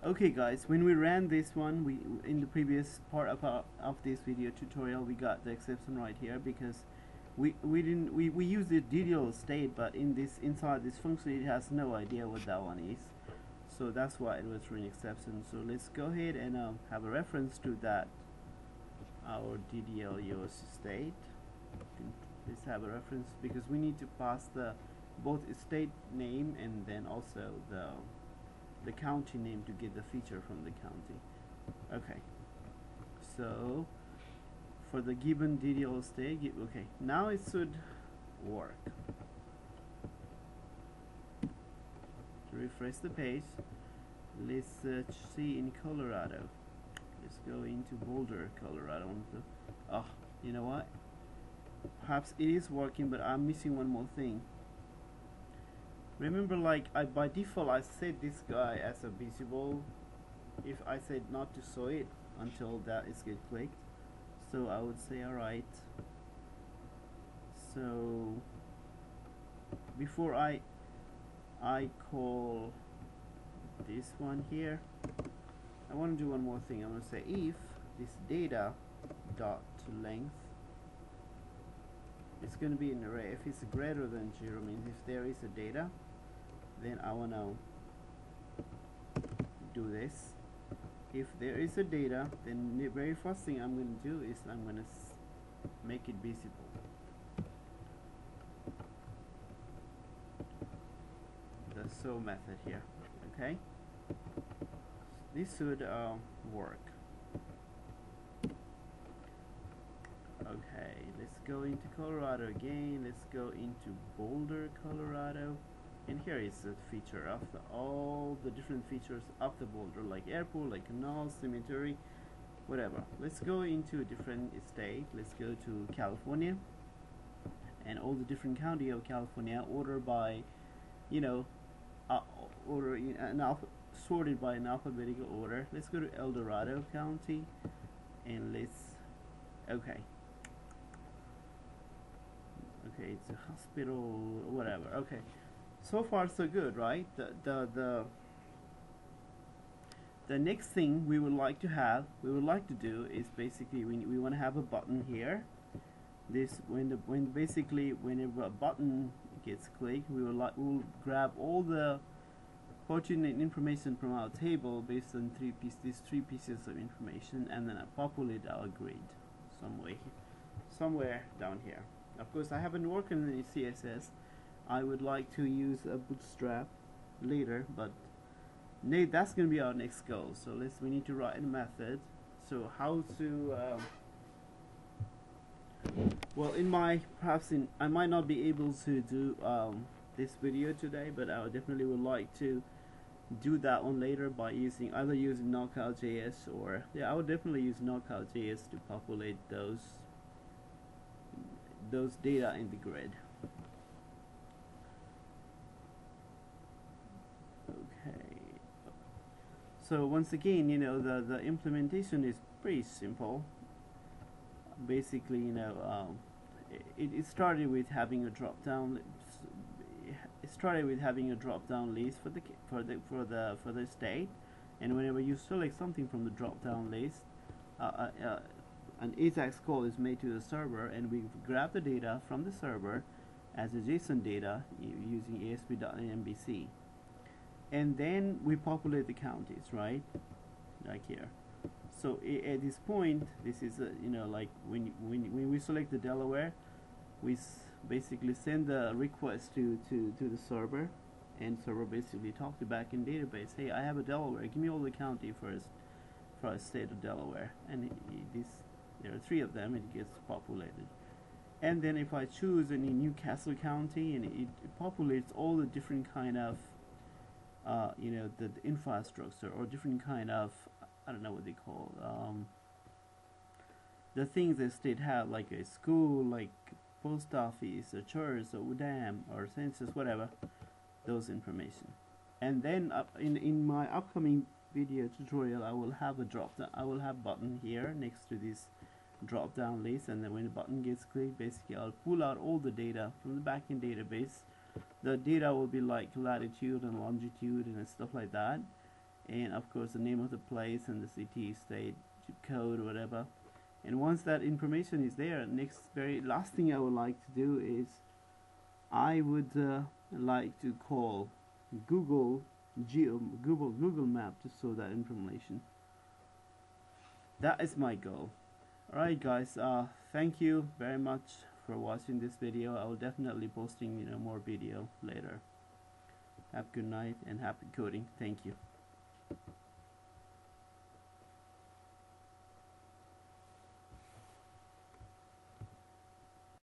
Okay guys, when we ran this one, we in the previous part of this video tutorial, we got the exception right here because we used the DDL state, but inside this function it has no idea what that one is, so that's why it was throwing exception. So let's go ahead and have a reference to that, our DDL use state. Let's have a reference because we need to pass the both state name and then also the county name to get the feature from the county. Okay, so for the given DDL state, okay, now it should work. To refresh the page, let's see in Colorado. Let's go into Boulder, Colorado. Oh, you know what? Perhaps it is working, but I'm missing one more thing. Remember, like by default I set this guy as a visible if I said not to show it until that is get clicked. So I would say alright, so before I call this one here, I want to do one more thing. I'm going to say if this data dot length, it's going to be an array. If it's greater than 0 means if there is a data, then I want to do this. If there is a data, then the very first thing I'm going to do is I'm going to make it visible. The show method here. Okay, this should work. Okay, let's go into Colorado again. Let's go into Boulder, Colorado. And here is the feature of all the different features of the Boulder, like airport, like canal, cemetery, whatever. Let's go into a different state. Let's go to California, and all the different county of California, order by, you know, order in sorted by an alphabetical order. Let's go to El Dorado County, and let's okay, it's a hospital, whatever. Okay. So far so good, right? The next thing we would like to do is basically we want to have a button here. This basically whenever a button gets clicked, we'll grab all the pertinent information from our table based on these three pieces of information, and then I populate our grid somewhere down here. Of course, I haven't worked on any CSS. I would like to use a bootstrap later, but that's going to be our next goal. So we need to write a method. So how to well, I might not be able to do this video today, but I definitely would like to do that one later by either using knockout.js or I would definitely use knockout.js to populate those data in the grid. So once again, you know, the implementation is pretty simple. Basically, you know, it started with having a drop down. It started with having a drop down list for the state, and whenever you select something from the drop down list, an AJAX call is made to the server, and we grab the data from the server as a JSON data using ASP.NET MVC. And then we populate the counties, right, like here. So at this point, this is you know, like when we select the Delaware, we basically send the request to the server, and server basically talks to backend database. Hey, I have a Delaware. Give me all the county for a state of Delaware, and there are 3 of them. It gets populated. And then if I choose any Newcastle County, and it populates all the different kind of you know, the infrastructure or different kind of, I don't know what they call, the things the state have, like a school, like post office, a church, or dam, or census, whatever, those information. And then in my upcoming video tutorial, I will have a button here next to this drop down list, and then when the button gets clicked, basically I'll pull out all the data from the backend database. The data will be like latitude and longitude and stuff like that, and of course the name of the place and the city, state, zip code, whatever. And once that information is there, next very last thing I would like to do is I would like to call Google Map to show that information. That is my goal. Alright guys, thank you very much for watching this video. I will definitely posting more video later. Have a good night and happy coding. Thank you.